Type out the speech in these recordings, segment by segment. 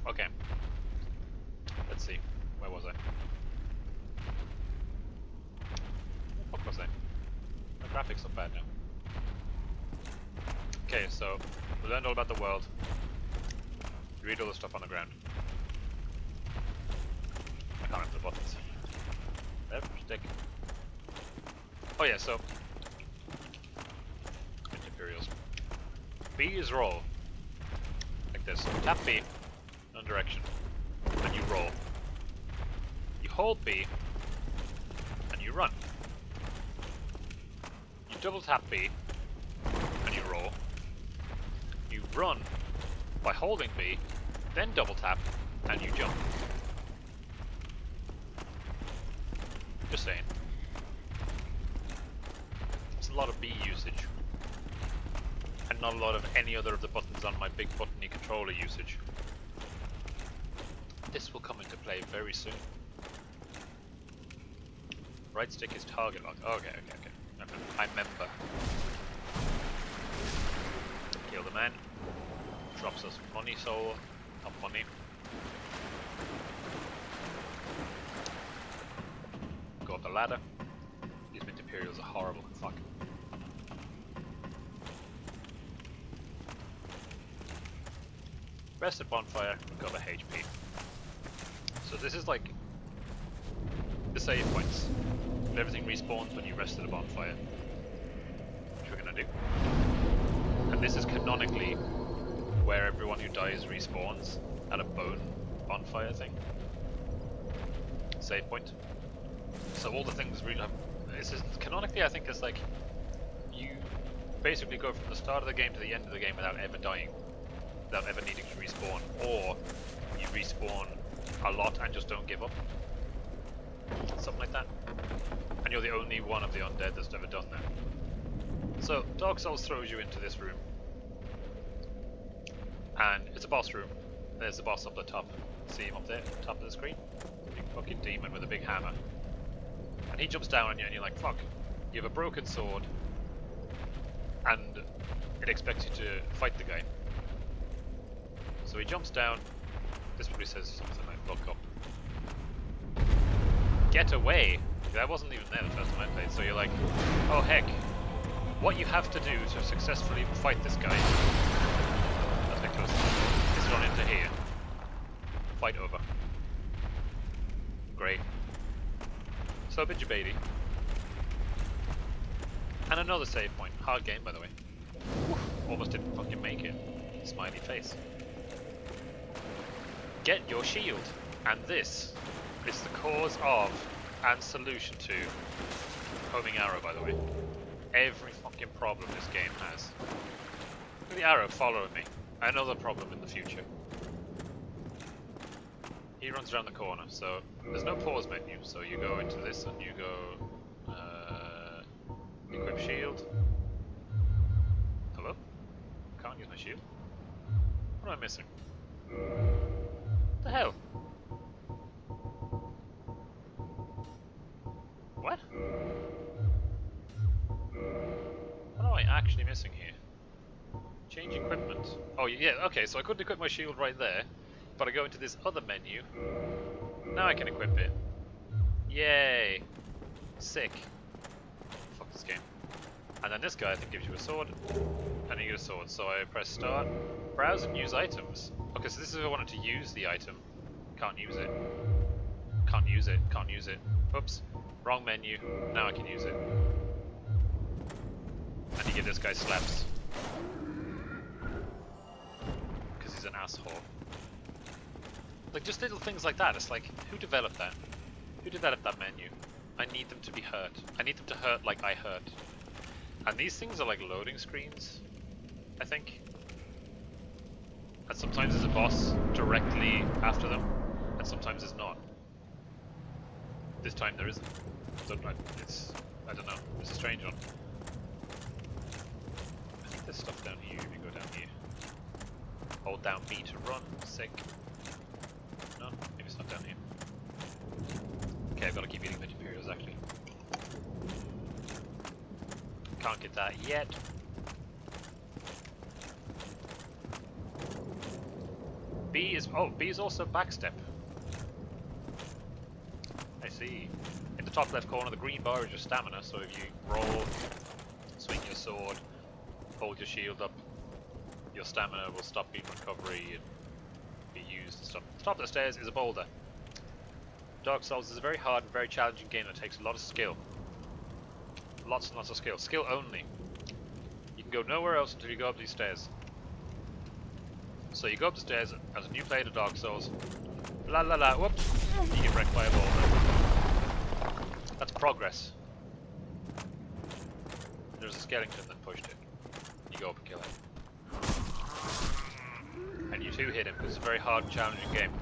Okay. Let's see. Where was I? What was I? The graphics look bad now. Okay, so we learned all about the world. You read all the stuff on the ground. I can't remember the buttons. Left, stick. Oh yeah, so Imperials. B is roll. Like this. Tap B, no direction. And you roll. You hold B and you run. You double tap B and you roll. You run by holding B, then double tap and you jump. Just saying. It's a lot of B usage. And not a lot of any other of the buttons on my big buttony controller usage. This will come into play very soon. Right stick is target lock. Okay. I remember. Kill the man. Drops us money soul. Not money. Go up the ladder. These mint Imperials are horrible. Fuck. Rest at bonfire, recover HP. So this is like the save points. Everything respawns when you rest at a bonfire, which we're gonna do. And this is canonically where everyone who dies respawns at a bonfire thing. Save point. So all the things we have. This is canonically, I think, it's like you basically go from the start of the game to the end of the game without ever dying. Without ever needing to respawn, or you respawn a lot and just don't give up. Something like that. And you're the only one of the undead that's ever done that. So, Dark Souls throws you into this room. And it's a boss room. There's the boss up the top. See him up there, top of the screen? Big fucking demon with a big hammer. And he jumps down on you and you're like, fuck. You have a broken sword. And it expects you to fight the guy. So he jumps down. This probably says something like look up. Get away! That wasn't even there the first time I played, so you're like, oh heck. What you have to do to successfully fight this guy, that's a bit close, is run into here. Fight over. Great. So a bit debatey. And another save point. Hard game, by the way. Woof, almost didn't fucking make it. Smiley face. Get your shield. And this is the cause of and solution to homing arrow, by the way. Every fucking problem this game has. Look at the arrow following me. Another problem in the future. He runs around the corner, so there's no pause menu, so you go into this and you go equip shield. Hello? Can't use my shield. What am I missing? What the hell? What? What am I actually missing here? Change equipment. Oh yeah, okay, so I couldn't equip my shield right there, but I go into this other menu. Now I can equip it. Yay! Sick. Fuck this game. And then this guy, I think, gives you a sword, and you get a sword. So I press start, browse and use items. Okay, so this is if I wanted to use the item. Can't use it. Can't use it. Can't use it. Oops. Wrong menu. Now I can use it. And you give this guy slaps. Because he's an asshole. Like, just little things like that. It's like, who developed that? Who developed that menu? I need them to be hurt. I need them to hurt like I hurt. And these things are like loading screens, I think. And sometimes there's a boss directly after them, and sometimes there's not. This time there isn't. So I don't know, it's a strange one. I think there's stuff down here if you go down here. Hold down B to run, sick. No, maybe it's not down here. Okay, I've got to keep eating Imperials actually. Can't get that yet. B is also backstep. I see. In the top left corner, the green bar is your stamina. So if you roll, swing your sword, hold your shield up, your stamina will stop being recovery and be used and stuff. The top of the stairs is a boulder. Dark Souls is a very hard and very challenging game that takes a lot of skill. Lots and lots of skill. Skill only. You can go nowhere else until you go up these stairs. So you go up the stairs as a new player to Dark Souls. La la la, whoops! You get wrecked by a boulder. That's progress. There's a skeleton that pushed it. You go up and kill him. And you too hit him because it's a very hard and challenging game.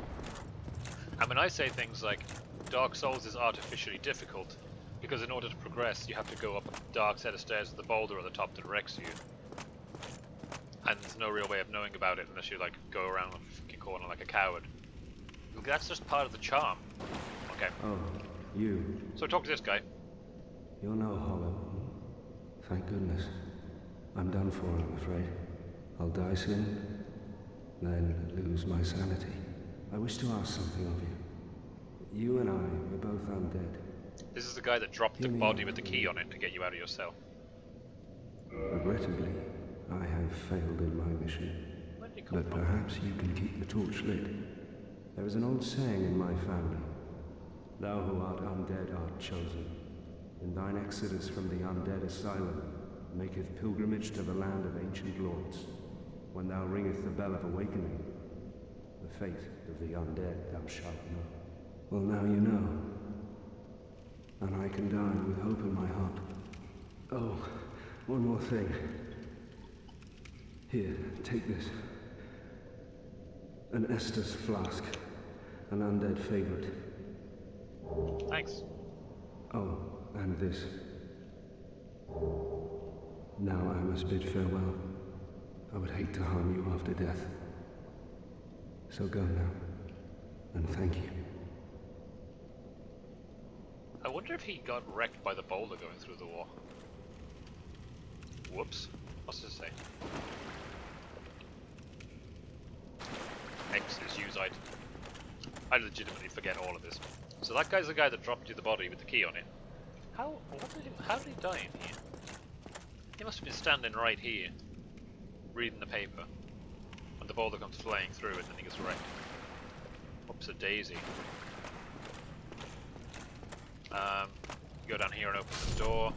And when I say things like Dark Souls is artificially difficult, because in order to progress you have to go up a dark set of stairs with a boulder at the top that wrecks you. And there's no real way of knowing about it unless you like go around the fucking corner like a coward. Look, that's just part of the charm. Okay. Oh, you. So talk to this guy. You're no hollow. Thank goodness. I'm done for, I'm afraid. I'll die soon, then lose my sanity. I wish to ask something of you. You and I are both undead. This is the guy that dropped the body with the key on it to get you out of your cell. Regrettably, I have failed in my mission. Where did he come But from? perhaps you can keep the torch lit. There is an old saying in my family. Thou who art undead art chosen. In thine exodus from the undead asylum, maketh pilgrimage to the land of ancient lords. When thou ringeth the bell of awakening, the fate of the undead thou shalt know. Well, now you know. And I can die with hope in my heart. Oh, one more thing. Here, take this. An Estus flask. An undead favorite. Thanks. Oh, and this. Now I must bid farewell. I would hate to harm you after death. So go now, and thank you. I wonder if he got wrecked by the boulder going through the wall. Whoops. What's this say? X is use item. I legitimately forget all of this. So that guy's the guy that dropped you the body with the key on it. How did he die in here? He must have been standing right here, reading the paper, when the boulder comes flying through and then he gets wrecked. Whoops a daisy. Go down here and open the door.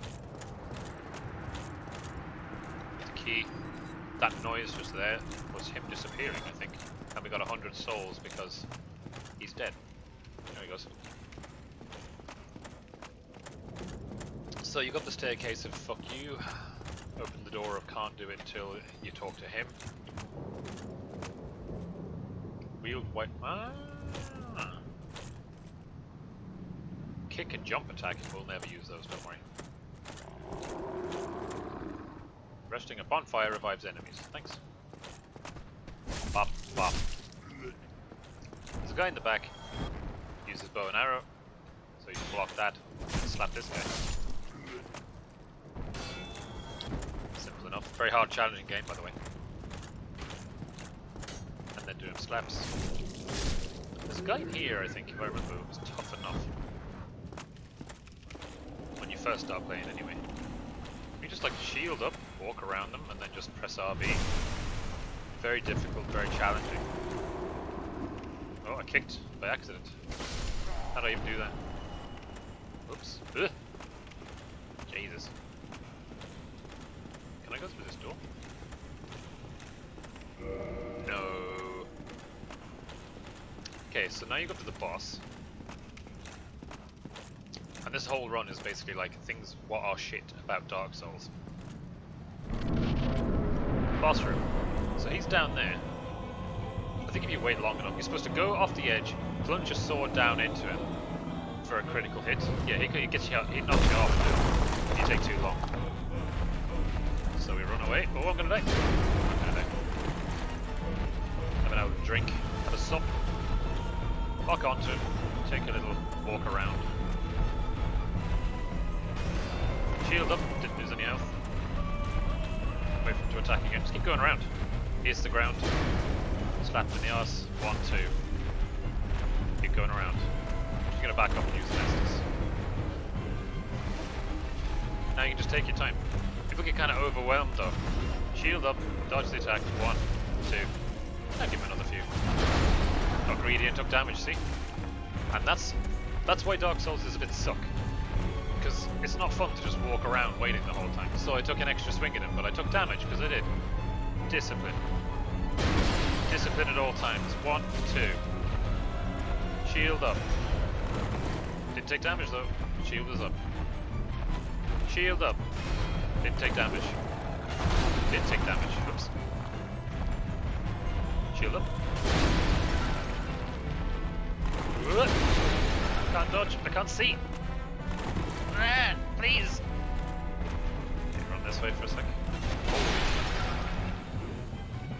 Get the key. That noise just there was him disappearing, I think. And we got 100 souls because he's dead. There he goes. So you got the staircase of fuck you. Open the door of can't do it until you talk to him. Wield white. Kick and jump attack, we'll never use those, don't worry. Resting a bonfire revives enemies. Thanks. Bop, bop. There's a guy in the back. Uses bow and arrow. So you can block that and slap this guy. Simple enough. Very hard, challenging game, by the way. And then do him slaps. There's a guy in here, I think, if I remember, who was tough enough. When you first start playing, anyway. You just like shield up, walk around them, and then just press RB. Very difficult, very challenging. Oh, I kicked by accident. How did I even do that? Oops. Ugh. Jesus. Can I go through this door? No. Okay, so now you go to the boss. And this whole run is basically like things what are shit about Dark Souls. Boss room. So he's down there. I think if you wait long enough, you're supposed to go off the edge, plunge your sword down into him for a critical hit. Yeah, he gets you out, he knocks you off if you take too long. So we run away. Oh, I'm gonna die. I'm gonna die. Have an old drink, have a sup, lock onto him, take a little walk around. Shield up, didn't lose any health. Wait for him to attack again. Just keep going around. Here's the ground. Slap him in the arse. 1, 2. Keep going around. You're gonna back up and use the nests. Now you can just take your time. People get kind of overwhelmed though. Shield up, dodge the attack. 1, 2. I'll give him another few. Got greedy and took damage, see? And that's why Dark Souls is a bit suck. Because it's not fun to just walk around waiting the whole time. So I took an extra swing at him, but I took damage because I did. Discipline. Discipline at all times. 1, 2. Shield up. Didn't take damage though. Shield is up. Shield up. Didn't take damage. Didn't take damage. Oops. Shield up. I can't dodge. I can't see. Please. Okay, run this way for a sec.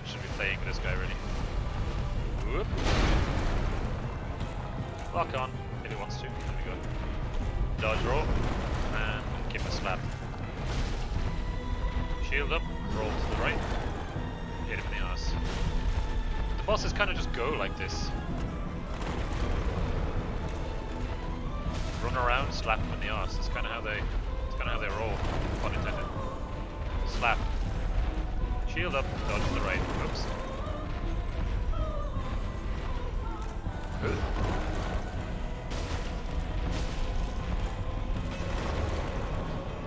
Should be playing with this guy really. Whoop. Lock on if he wants to. There we go. Dodge roll and give him a slap. Shield up. Roll to the right. Hit him in the ass. The bosses kind of just go like this. Run around, slap them in the arse. It's kind of how they roll. Pun intended. Slap. Shield up, dodge to the right. Oops.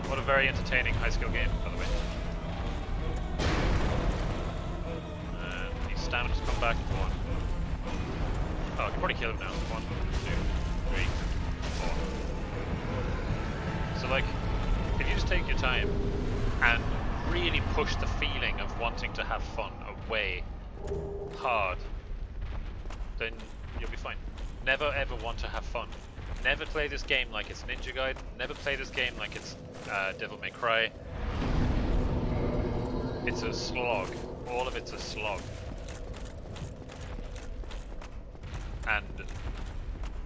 What a very entertaining high skill game, by the way. His stamina's come back. 1. Oh, I can probably kill him now. 1, 2, 3. So like, if you just take your time and really push the feeling of wanting to have fun away hard, then you'll be fine. Never ever want to have fun. Never play this game like it's Ninja Gaiden. Never play this game like it's Devil May Cry. It's a slog. All of it's a slog. And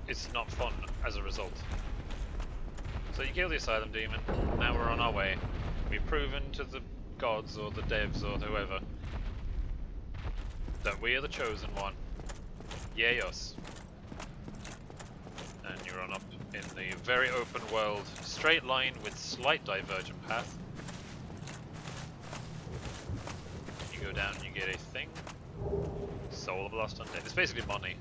it's not fun as a result. So you kill the Asylum Demon, now we're on our way. We've proven to the gods or the devs or whoever that we are the chosen one. Yay us. And you run up in the very open world, straight line with slight divergent path. You go down and you get a thing. Soul of Lost Undead. It's basically money.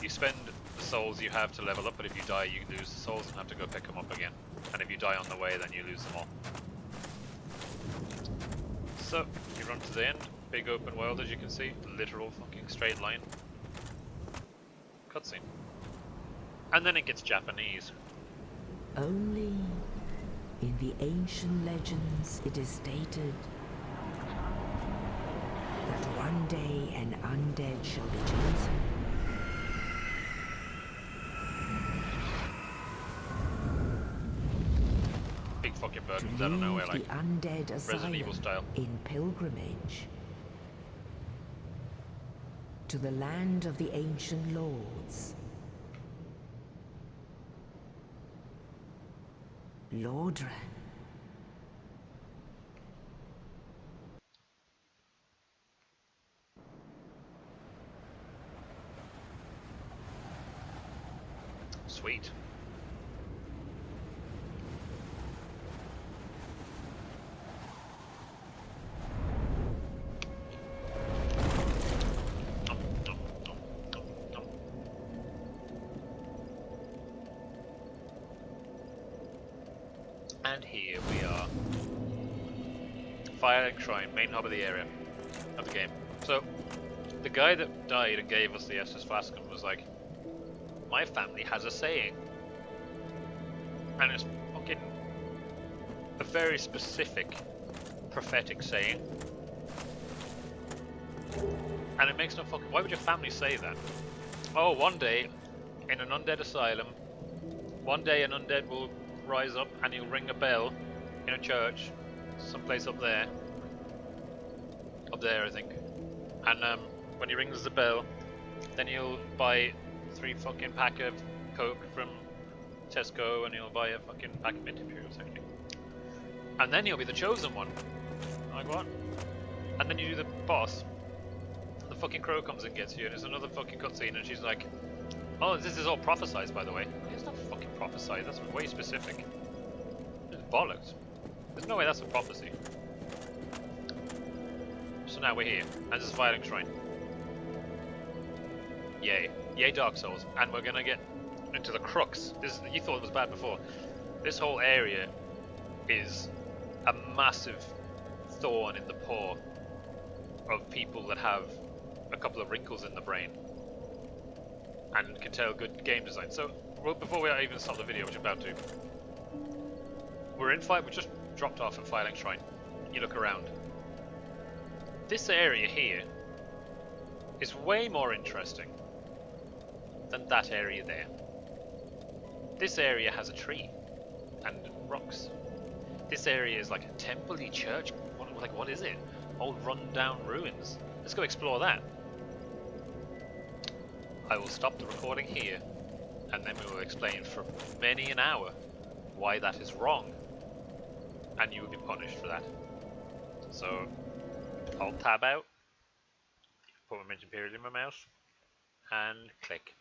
You spend the souls you have to level up, but if you die you lose the souls and have to go pick them up again. And if you die on the way then you lose them all. So, you run to the end, big open world as you can see, literal fucking straight line. Cutscene. And then it gets Japanese. Only in the ancient legends it is stated that one day an undead shall be chosen. Big fucking bird out of nowhere, like the undead Resident Evil style. In pilgrimage to the land of the ancient lords. Lordran. Sweet. And here we are. Firelink Shrine, main hub of the area, of the game. So, the guy that died and gave us the Estus Flascum was like, my family has a saying. And it's fucking a very specific prophetic saying. And it makes no fucking, why would your family say that? Oh, one day, in an undead asylum, one day an undead will rise up and he'll ring a bell in a church, someplace up there I think, and when he rings the bell then he'll buy 3 fucking pack of Coke from Tesco and he'll buy a fucking pack of Mint Imperials actually, and then he'll be the chosen one. Like what? And then you do the boss the fucking crow comes and gets you, and it's another fucking cutscene, and she's like, "Oh, this is all prophesized, by the way." It's not fucking prophesized. That's way specific. It's bollocks. There's no way that's a prophecy. So now we're here, and this is Violin Shrine. Yay. Yay, Dark Souls. And we're gonna get into the crux. You thought it was bad before. This whole area is a massive thorn in the paw of people that have a couple of wrinkles in the brain and can tell good game design. So, before we even start the video, which I'm about to, we just dropped off at Firelink Shrine. You look around. This area here is way more interesting than that area there. This area has a tree and rocks. This area is like a temple-y church. What is it? Old run-down ruins. Let's go explore that. I will stop the recording here, and then we will explain for many an hour why that is wrong, and you will be punished for that. So, I'll tab out, put my mention period in my mouse, and click.